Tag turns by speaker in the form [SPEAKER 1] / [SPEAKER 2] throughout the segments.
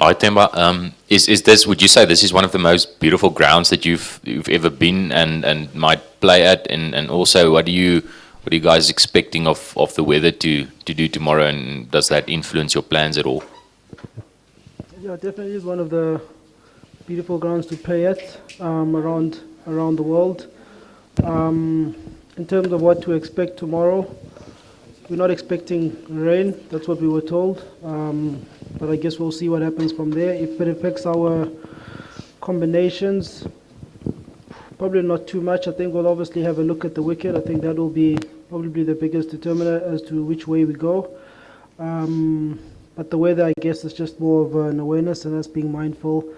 [SPEAKER 1] Hi, Themba. Is this? Would you say this is one of the most beautiful grounds that you've ever been and might play at? And also, what are you guys expecting of the weather to do tomorrow? And does that influence your plans at all?
[SPEAKER 2] Yeah, definitely is one of the beautiful grounds to play at around the world. Um, in terms of what to expect tomorrow, we're not expecting rain. That's what we were told. But I guess we'll see what happens from there. If it affects our combinations, probably not too much. I think we'll obviously have a look at the wicket. I think that will be probably the biggest determiner as to which way we go. Um, but the weather, I guess, is just more of an awareness and us being mindful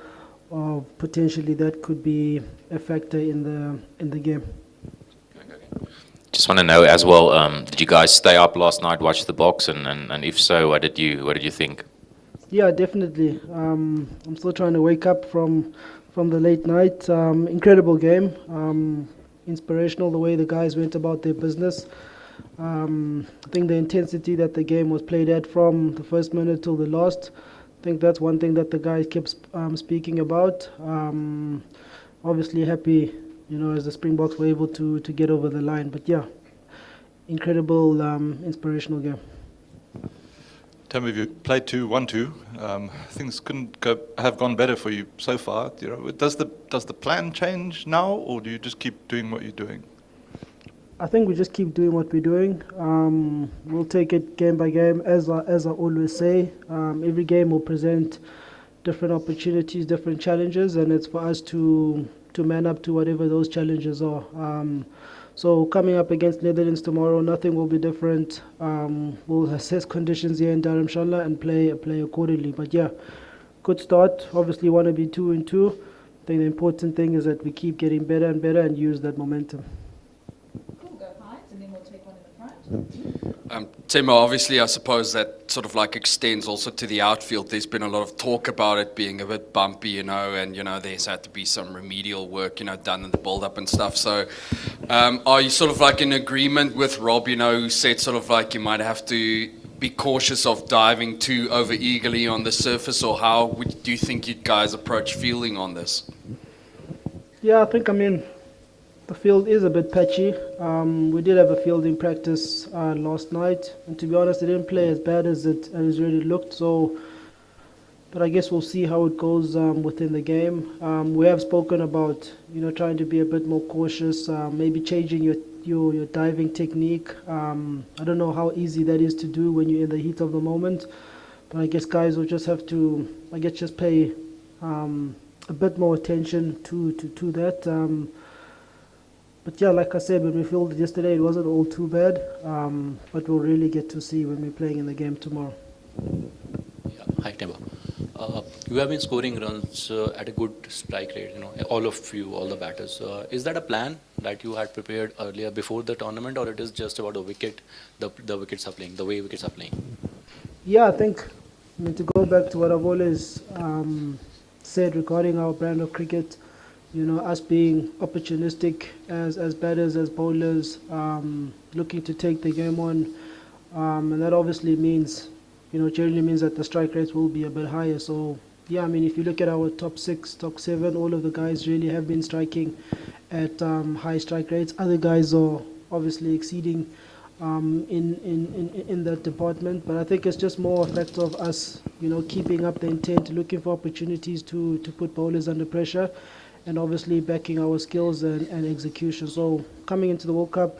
[SPEAKER 2] of potentially that could be a factor in the game.
[SPEAKER 1] Just want to know as well. Did you guys stay up last night, watch the box, and if so, what did you think?
[SPEAKER 2] Yeah, definitely. I'm still trying to wake up from the late night. Incredible game. Inspirational the way the guys went about their business. I think the intensity that the game was played at from the first minute till the last. I think that's one thing that the guys kept speaking about. Obviously happy, as the Springboks were able to get over the line. But yeah, incredible, inspirational game.
[SPEAKER 3] Tell me, if you played 2-1-2, things couldn't have gone better for you so far. Does the plan change now, or do you just keep doing what you're doing?
[SPEAKER 2] I think we just keep doing what we're doing. We'll take it game by game, as I always say. Every game will present different opportunities, different challenges, and it's for us to man up to whatever those challenges are. So coming up against Netherlands tomorrow, nothing will be different. We'll assess conditions here in Dharamshala and play accordingly. But yeah, good start. Obviously, want to be 2-2. I think the important thing is that we keep getting better and better and use that momentum.
[SPEAKER 4] Cool, go Hines, and then we'll take one in the front.
[SPEAKER 5] Timo, obviously, I suppose that sort of like extends also to the outfield. There's been a lot of talk about it being a bit bumpy, and, there's had to be some remedial work, done in the build-up and stuff. So are you sort of like in agreement with Rob, who said sort of like you might have to be cautious of diving too over eagerly on the surface, or how do you think you guys approach fielding on this?
[SPEAKER 2] Yeah, I think, the field is a bit patchy. We did have a fielding practice last night, and to be honest, it didn't play as bad as it really looked. So, but I guess we'll see how it goes within the game. We have spoken about trying to be a bit more cautious, maybe changing your diving technique. I don't know how easy that is to do when you're in the heat of the moment, but I guess guys will just have to just pay a bit more attention to that. But yeah, like I said, when we fielded yesterday, it wasn't all too bad. But we'll really get to see when we're playing in the game tomorrow.
[SPEAKER 6] Yeah. Hi, Temba. You have been scoring runs at a good strike rate, all of you, all the batters. Is that a plan that you had prepared earlier before the tournament, or it is just about the wicket, the wickets are playing, the way wickets are playing?
[SPEAKER 2] Yeah, I think, to go back to what I've always said regarding our brand of cricket, us being opportunistic as batters, as bowlers, looking to take the game on, and that obviously means, generally means that the strike rates will be a bit higher. So yeah, if you look at our top 6, top 7, all of the guys really have been striking at high strike rates. Other guys are obviously exceeding in that department, but I think it's just more a factor of us, keeping up the intent, looking for opportunities to put bowlers under pressure, and obviously backing our skills and execution. So coming into the World Cup,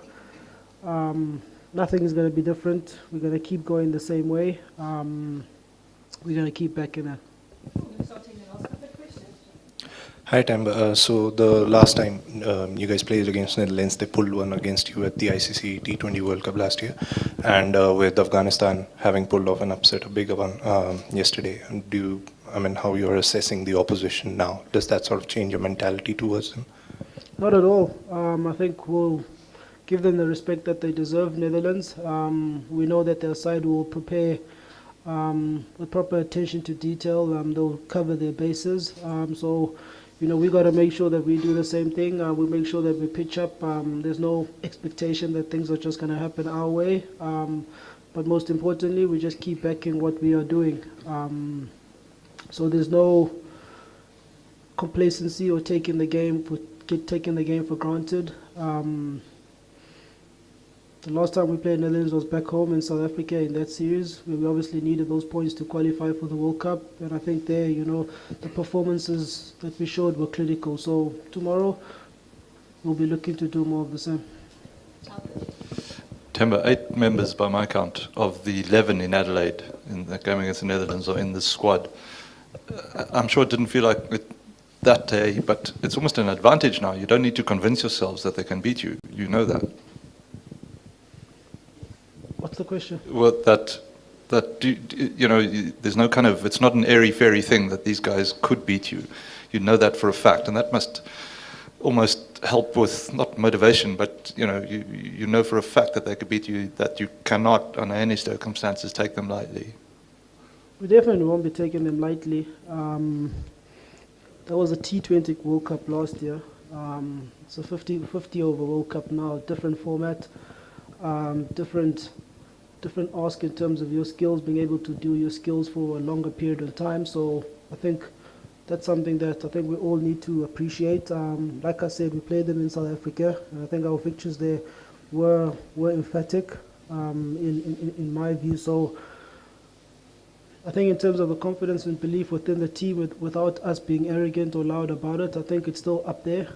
[SPEAKER 2] nothing is going to be different. We're going to keep going the same way. We're going to keep backing that.
[SPEAKER 4] Cool, we'll start taking the last couple of questions.
[SPEAKER 7] Hi, Tamba. So the last time you guys played against Netherlands, they pulled one against you at the ICC T20 World Cup last year, and with Afghanistan having pulled off an upset, a bigger one yesterday. How you're assessing the opposition now? Does that sort of change your mentality towards them?
[SPEAKER 2] Not at all. I think we'll give them the respect that they deserve, Netherlands. We know that their side will prepare with proper attention to detail. They'll cover their bases. So we got to make sure that we do the same thing. We make sure that we pitch up. There's no expectation that things are just going to happen our way. But most importantly, we just keep backing what we are doing. So there's no complacency or taking the game for granted. The last time we played Netherlands was back home in South Africa in that series, where we obviously needed those points to qualify for the World Cup. And I think there, the performances that we showed were clinical. So tomorrow, we'll be looking to do more of the same.
[SPEAKER 3] Temba, 8 members by my count of the 11 in Adelaide in the game against the Netherlands are in the squad. I'm sure it didn't feel like it that day, but it's almost an advantage now. You don't need to convince yourselves that they can beat you. You know that.
[SPEAKER 2] What's the question?
[SPEAKER 3] Well, there's no kind of, it's not an airy-fairy thing that these guys could beat you. You know that for a fact, and that must almost help with, not motivation, but, you know for a fact that they could beat you, that you cannot, under any circumstances, take them lightly.
[SPEAKER 2] We definitely won't be taking them lightly. There was a T20 World Cup last year. It's a 50 over World Cup now, different format, different ask in terms of your skills, being able to do your skills for a longer period of time. So I think that's something that I think we all need to appreciate. Like I said, we played them in South Africa, and I think our victories there were emphatic in my view. So I think in terms of a confidence and belief within the team, without us being arrogant or loud about it, I think it's still up there.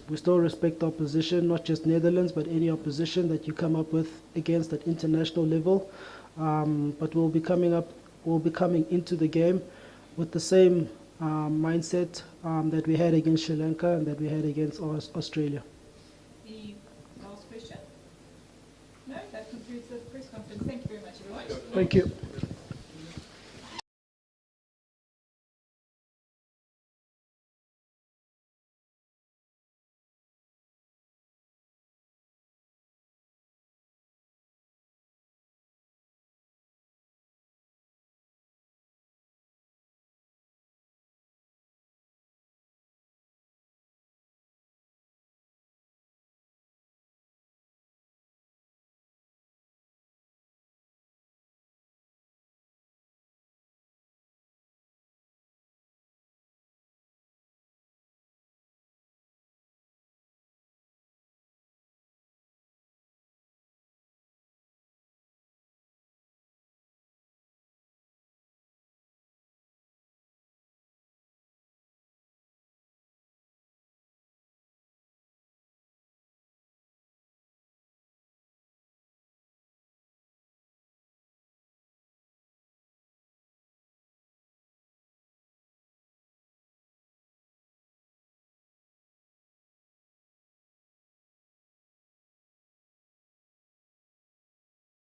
[SPEAKER 2] We still respect opposition, not just Netherlands, but any opposition that you come up with against at international level. But we'll be coming into the game with the same mindset that we had against Sri Lanka and that we had against Australia.
[SPEAKER 4] The last question? No, that concludes the press conference. Thank you very much, everyone.
[SPEAKER 2] Thank you.